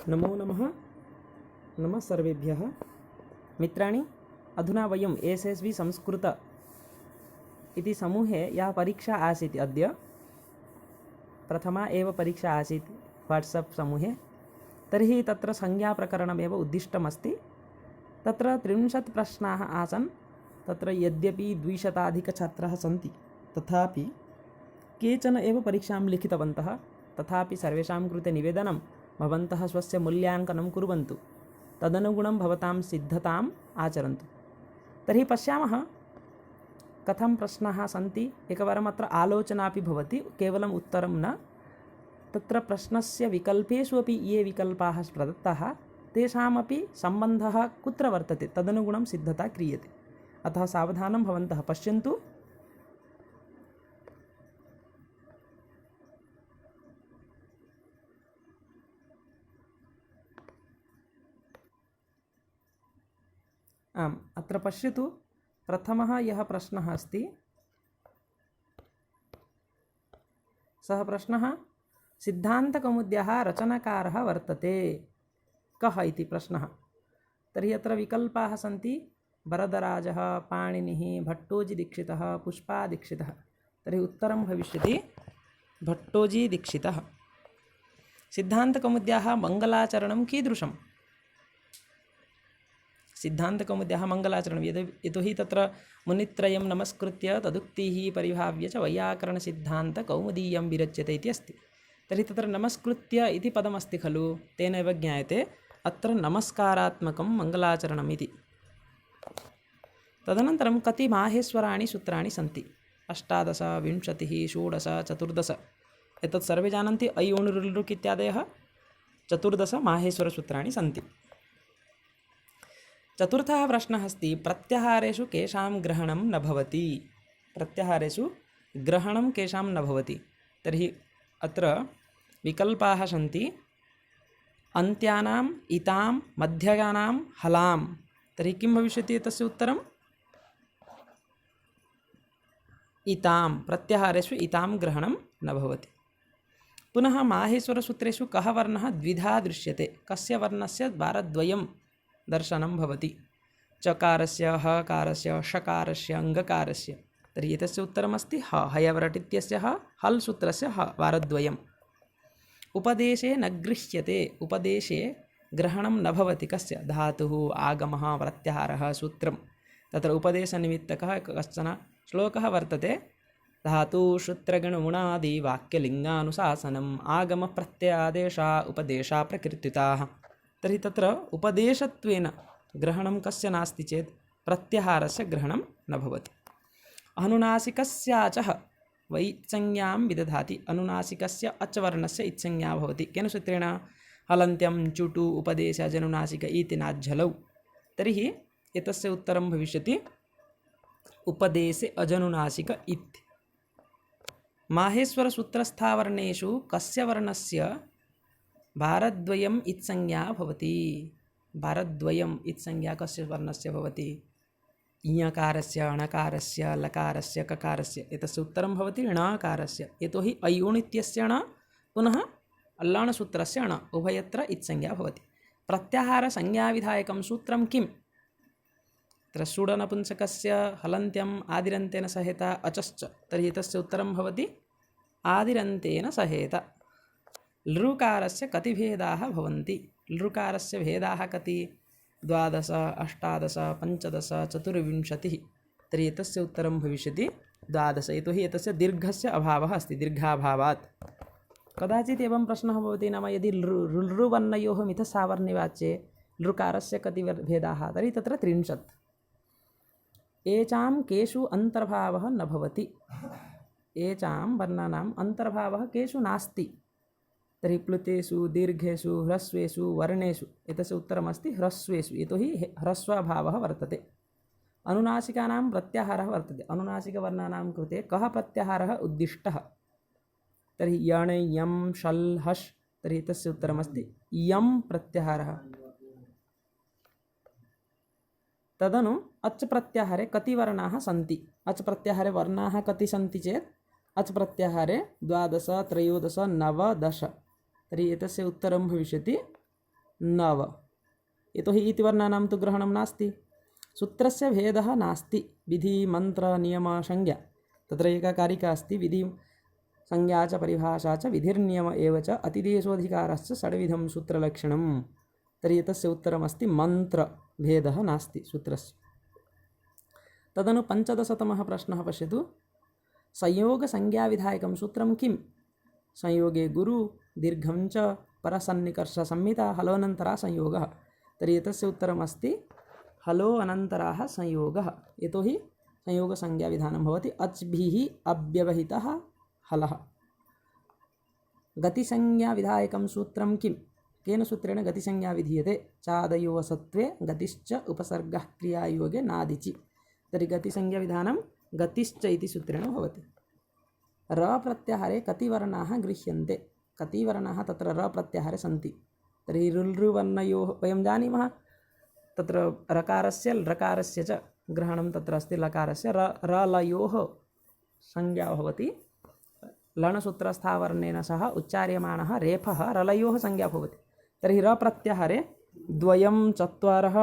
नमो नमः। नमः सर्वेभ्यः। मित्राणि, अधुना वयम् एसएसबी संस्कृत इति समूहे या परीक्षा आसीत्, अद्य प्रथमा एव परीक्षा आसीत् वाट्सप् समूहे। तर्हि तत्र संज्ञाप्रकरणमेव उद्दिष्टमस्ति। तत्र 30 प्रश्नाः आसन्। तत्र यद्यपि 200 सन्ति, तथापि केचन एव परीक्षां लिखितवन्तः। तथापि सर्वेषां कृते निवेदनं, भवन्तः स्वस्य मूल्याङ्कनं कुर्वन्तु, तदनुगुणं भवतां सिद्धताम् आचरन्तु। तर्हि पश्यामः कथं प्रश्नाः सन्ति। एकवारम् अत्र आलोचना अपि भवति, केवलम् उत्तरं न। तत्र प्रश्नस्य विकल्पेषु अपि ये विकल्पाः प्रदत्ताः, तेषामपि सम्बन्धः कुत्र वर्तते, तदनुगुणं सिद्धता क्रियते। अतः सावधानं भवन्तः पश्यन्तु। आम्, अत्र पश्यतु। प्रथमः यः प्रश्नः अस्ति, सः प्रश्नः सिद्धान्तकौमुद्याः रचनाकारः वर्तते कः इति प्रश्नः। तर्हि अत्र विकल्पाः सन्ति वरदराजः, पाणिनिः, भट्टोजीदीक्षितः, पुष्पादीक्षितः। तर्हि उत्तरं भविष्यति भट्टोजीदीक्षितः। सिद्धान्तकौमुद्याः मङ्गलाचरणं कीदृशम्? सिद्धान्तकौमुद्याः मङ्गलाचरणं यतोहि तत्र मुनित्रयं नमस्कृत्य तदुक्तिः परिभाव्य च वैयाकरणसिद्धान्तकौमुदीयं विरच्यते इति अस्ति। तर्हि तत्र नमस्कृत्य इति पदमस्ति खलु, तेन एव ज्ञायते अत्र नमस्कारात्मकं मङ्गलाचरणम् इति। तदनन्तरं कति माहेश्वराणि सूत्राणि सन्ति? 18, 20, 16, 14। एतत् सर्वे जानन्ति। ऐ ऊण् ऋल् ऋक् इत्यादयः 14 माहेश्वरसूत्राणि सन्ति। चतुर्थः प्रश्नः अस्ति, प्रत्याहारेषु केषां ग्रहणं न भवति? प्रत्याहारेषु ग्रहणं केषां न भवति? तर्हि अत्र विकल्पाः सन्ति अन्त्यानाम्, इतां, मध्यगानां, हलां। तर्हि किं भविष्यति एतस्य उत्तरम्? इतां। प्रत्याहारेषु इतां ग्रहणं न भवति। पुनः माहेश्वरसूत्रेषु कः वर्णः द्विधा दृश्यते? कस्य वर्णस्य द्वारद्वयं दर्शनं भवति? चकारस्य, हकारस्य, षकारस्य, अङ्गकारस्य। तर्हि एतस्य उत्तरमस्ति ह। हयवरट् इत्यस्य ह, हल् सूत्रस्य ह, वारद्वयम्। उपदेशे न गृह्यते। उपदेशे ग्रहणं न भवति कस्य? धातुः, आगमः, प्रत्याहारः, सूत्रं। तत्र उपदेशनिमित्तकः कश्चन श्लोकः वर्तते। धातु सूत्रगणगुणादि वाक्यलिङ्गानुशासनम् आगमप्रत्ययादेशा उपदेशा प्रकृतिताः। तर्हि तत्र उपदेशत्वेन ग्रहणं कस्य नास्ति चेत् प्रत्याहारस्य ग्रहणं न भवति। अनुनासिकस्याचः वै इत्संज्ञां विदधाति। अनुनासिकस्य अच् वर्णस्य इत्संज्ञा भवति। केन सूत्रेण? हलन्त्यं चुटु उपदेशजनुनासिक इति नाज्झलौ। तर्हि एतस्य उत्तरं भविष्यति उपदेशे अजनुनासिक इति। माहेश्वरसूत्रस्थावर्णेषु कस्य वर्णस्य भारद्वयम् इत्संज्ञा भवति? भारद्वयम् इत्संज्ञा कस्य वर्णस्य भवति? इञकारस्य, णकारस्य, लकारस्य, ककारस्य। एतस्य उत्तरं भवति णकारस्य। यतोहि ऐ ऊण् इत्यस्य ण, पुनः अल्लाणसूत्रस्य ण, उभयत्र इत्संज्ञा भवति। प्रत्याहारसंज्ञाविधायकं सूत्रं किम्? तत्र सुडनपुंसकस्य हलन्त्यम् आदिरन्तेन सहेत अचश्च। तर्हि एतस्य उत्तरं भवति आदिरन्तेन सहेत। लृकारस्य कति भेदाः भवन्ति? लृकारस्य भेदाः कति? 12, 18, 15, 24। तर्हि एतस्य उत्तरं भविष्यति 12। यतोहि एतस्य दीर्घस्य अभावः अस्ति, दीर्घाभावात्। कदाचित् एवं प्रश्नः भवति, नाम यदि लृवर्णयोः मिथसावर्णिवाच्ये लृकारस्य कति भेदाः? तर्हि तत्र 30। एचां केषु अन्तर्भावः न भवति? एचां वर्णानाम् अन्तर्भावः केषु नास्ति? तर्हि प्लुतेषु, दीर्घेषु, ह्रस्वेषु, वर्णेषु। एतस्य उत्तरमस्ति ह्रस्वेषु, यतोहि ह्रस्वभावः वर्तते। अनुनासिकानां प्रत्याहारः वर्तते। अनुनासिकवर्णानां कृते कः प्रत्याहारः उद्दिष्टः? तर्हि यण्, यं, शल्, हश्। तर्हि एतस्य उत्तरमस्ति यं प्रत्याहारः। तदनु अच् प्रत्याहारे कति वर्णाः सन्ति? अच् प्रत्याहारे वर्णाः कति सन्ति चेत् अच् प्रत्याहारे 12, 13, 9, 10। तर्हि एतस्य उत्तरं भविष्यति नव। यतोहि इति वर्णानां तु ग्रहणं नास्ति। सूत्रस्य भेदः नास्ति। विधि मंत्र नियम संज्ञा तत्र एका कारिका अस्ति। विधि संज्ञा च परिभाषा च विधिर्नियम एव च अतिदेशोऽधिकारश्च षड्विधं सूत्रलक्षणं। तर्हि एतस्य उत्तरमस्ति मन्त्रभेदः नास्ति सूत्रस्य। तदनु 15तमः प्रश्नः पश्यतु। संयोगसंज्ञाविधायकं सूत्रं किं? संयोगे गुरु दीर्घं च परसन्निकर्ष संहिता हलोऽनन्तरा संयोगः। तर्हि एतस्य उत्तरमस्ति हलो अनन्तराः संयोगः। यतोहि संयोगसंज्ञाविधानं भवति अच्भिः अव्यवहितः हलः। गतिसंज्ञाविधायकं सूत्रं किं? केन सूत्रेण गतिसंज्ञा विधीयते? चादयो असत्वे गतिश्च उपसर्गः क्रियायोगे नादिचि। तर्हि गतिसंज्ञाविधानं गतिश्च इति सूत्रेण भवति। र प्रत्याहारे कति वर्णाः गृह्यन्ते? कति वर्णाः तत्र र प्रत्याहारे सन्ति? तर्हि ऋल्ऋवर्णयोः वयं जानीमः। तत्र रकारस्य लकारस्य च ग्रहणं तत्र अस्ति। लकारस्य रलयोः संज्ञा भवति। लणसूत्रस्थावर्णेन सह उच्चार्यमाणः रेफः रलयोः संज्ञा भवति। तर्हि र प्रत्याहारे द्वयं चत्वारः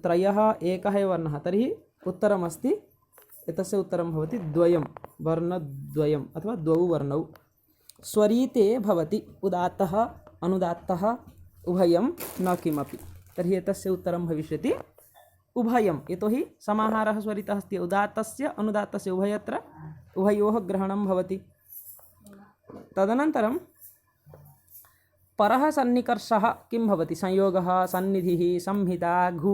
त्रयः एकः एव वर्णः। तर्हि उत्तरमस्ति एतस्य उत्तरं भवति द्वयं वर्णद्वयम् अथवा द्वौ वर्णौ। स्वरीते भवति उदात्तः अनुदात्तः उभयं न किमपि। तर्हि एतस्य उत्तरं भविष्यति उभयं। यतोहि समाहारः स्वरितः अस्ति। उदात्तस्य अनुदात्तस्य उभयत्र उभयोः ग्रहणं भवति। तदनन्तरं परः सन्निकर्षः किं भवति? संयोगः सन्निधिः संहिता घु।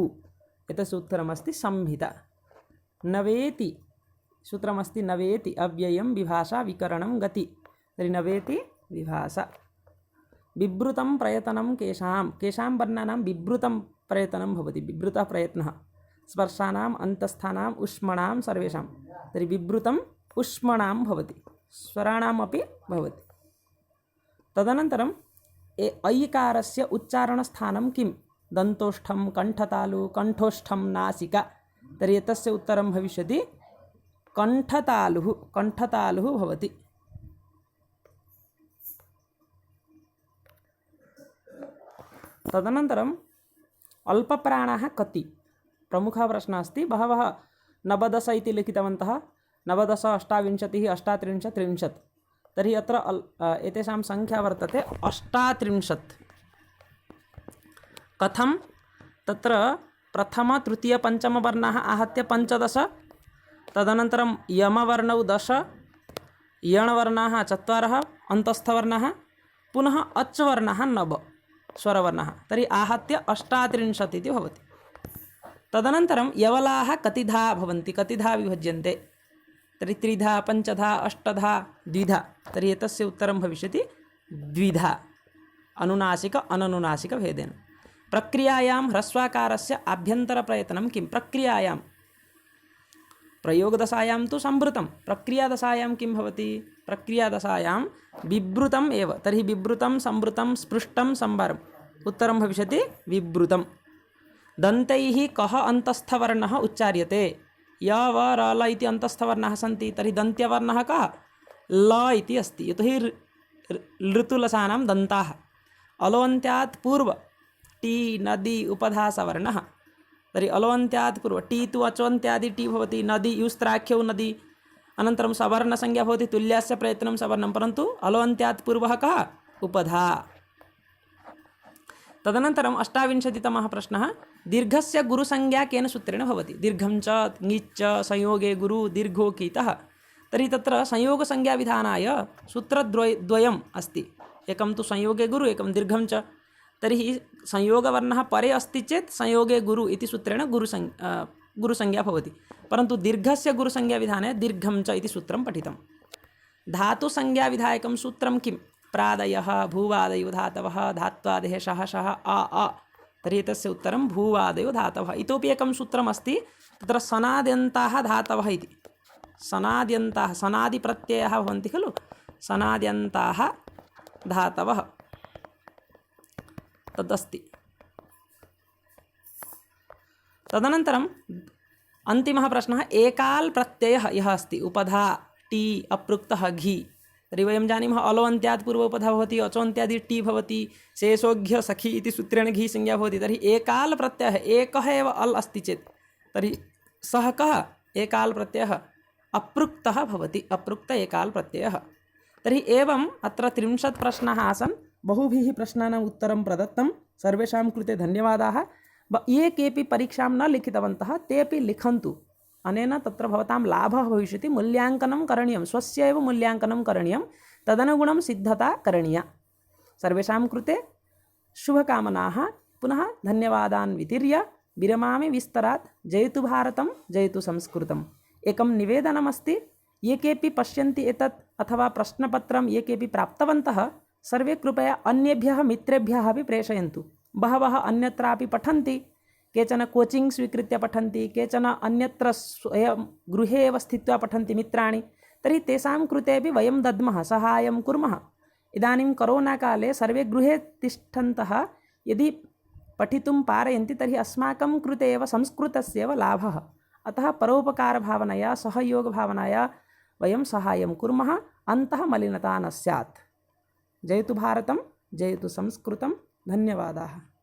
एतस्य उत्तरमस्ति संहिता। नवेति सूत्रमस्ति नवेति अव्ययं विभाषा विकरणं गति। तर्हि नवेति विभाषा। बिभृतं प्रयतनं केषां वर्णानां बिभृतं प्रयतनं भवति? बिभृतः प्रयत्नः। स्पर्शानाम् अन्तस्थानाम् उष्मणां सर्वेषां। तर्हि बिभृतम् उष्मणां भवति। स्वराणामपि भवति। तदनन्तरं ऐकारस्य उच्चारणस्थानं किं? दन्तोष्ठं कण्ठतालु कण्ठोष्ठं नासिका। तर्हि एतस्य उत्तरं भविष्यति कण्ठतालुः। कण्ठतालुः भवति। तदनन्तरम् अल्पप्राणाः कति? प्रमुखः प्रश्नः अस्ति। बहवः 90 इति लिखितवन्तः। 90 अष्टाविंशतिः 38 30। तर्हि अत्र एतेषां संख्या वर्तते 38। कथं? तत्र प्रथम तृतीय पञ्चमवर्णाः आहत्य 15। तदनन्तरं यमवर्णौ 10, यणवर्णाः 4, अन्तस्थवर्णाः पुनः अच्वर्णाः 9 स्वरवर्णाः। तर्हि आहत्य 38 इति भवति। तदनन्तरं यवलाः कतिधा भवन्ति? कतिधा विभज्यन्ते? तर्हि त्रिधा पञ्चधा अष्टधा द्विधा। तर्हि एतस्य उत्तरं भविष्यति द्विधा अनुनासिक अननुनासिक भेदेन। प्रक्रियायां ह्रस्वाकारस्य आभ्यन्तरप्रयतनं किं? प्रक्रियायां प्रयोगदशायां तु संवृतं। प्रक्रियादशायां किं भवति? प्रक्रियादशायां विवृतम् एव। तर्हि विवृतं संवृतं स्पृष्टं संवारम्। उत्तरं भविष्यति विवृतं। दन्तैः कः अन्तस्थवर्णः उच्चार्यते? य व र ल इति अन्तस्थवर्णाः सन्ति। तर्हि दन्त्यवर्णः कः? ल इति अस्ति। यतोहि ऋतुलसानां दन्ताः। अलोन्त्यात् पूर्व टी नदी उपधासवर्णः। तर्हि अलोन्त्यात् पूर्व टी तु अचोन्त्यादि टी भवति। नदी युस्त्राख्यौ नदी। अनन्तरं सवर्णसंज्ञा भवति। तुल्यस्य प्रयत्नं सवर्णं। परन्तु अलोन्त्यात् पूर्वः कः? उपधा। तदनन्तरम् 28तमः प्रश्नः। दीर्घस्य गुरुसंज्ञा केन सूत्रेण भवति? दीर्घं च ङिच्च संयोगे गुरु दीर्घो कीतः। तर्हि तत्र संयोगसंज्ञाविधानाय सूत्रद्वयम् अस्ति। एकं तु संयोगे गुरु एकं दीर्घं च। तर्हि संयोगवर्णः परे अस्ति चेत् संयोगे गुरु इति सूत्रेण गुरुसंज्ञा भवति। परन्तु दीर्घस्य गुरुसंज्ञाविधाने दीर्घं च इति सूत्रं पठितं। धातुसंज्ञाविधायकं सूत्रं किं? प्रादयः भूवादयो धातवः धात्वादेः शः शः अ। तर्हि एतस्य उत्तरं भूवादयो धातवः। इतोपि एकं सूत्रमस्ति। तत्र सनाद्यन्ताः धातवः इति। सनाद्यन्ताः सनादिप्रत्ययाः भवन्ति खलु। सनाद्यन्ताः धातवः तदस्ति। तदनन्तरम् अन्तिमः प्रश्नः। एकाल् प्रत्ययः यः अस्ति उपधा टी अपृक्तः घी। तर्हि वयं जानीमः अलो अन्त्यात् पूर्वोपधा भवति, अचो अन्त्यादि टी भवति, शेषोघ्य सखी इति सूत्रेण घी संज्ञा भवति। तर्हि एकाल प्रत्ययः एकः एव अल् अस्ति चेत् तर्हि सः कः एकाल प्रत्ययः अपृक्तः भवति, अपृक्त एकाल प्रत्ययः। तर्हि एवम् अत्र 30 प्रश्नाः आसन्। बहुभिः प्रश्नानाम् उत्तरं प्रदत्तं। सर्वेषां कृते धन्यवादाः। ये केपि परीक्षां न लिखितवन्तः तेपि लिखन्तु। अनेन तत्र भवतां लाभः भविष्यति। मूल्याङ्कनं करणीयं, स्वस्य एव मूल्याङ्कनं करणीयं, तदनुगुणं सिद्धता करणीया। सर्वेषां कृते शुभकामनाः। पुनः धन्यवादान् वितीर्य विरमामि विस्तरात्। जयतु भारतं, जयतु संस्कृतम्। एकं निवेदनमस्ति, ये केपि पश्यन्ति एतत् अथवा प्रश्नपत्रं ये केपि प्राप्तवन्तः सर्वे कृपया अन्येभ्यः मित्रेभ्यः अपि प्रेषयन्तु। बहवः अन्यत्रापि पठन्ति, केचन कोचिङ्ग् स्वीकृत्य पठन्ति, केचन अन्यत्र स्वयं गृहे एव स्थित्वा पठन्ति मित्राणि। तर्हि तेषां कृतेपि वयं दद्मः, सहायं कुर्मः। इदानीं करोनाकाले सर्वे गृहे तिष्ठन्तः यदि पठितुं पारयन्ति तर्हि अस्माकं कृते एव संस्कृतस्य एव लाभः। अतः परोपकारभावनया सहयोगभावनया वयं सहायं कुर्मः, अन्तः मलिनता न स्यात्। जयतु भारतं, जयतु संस्कृतं। धन्यवादाः।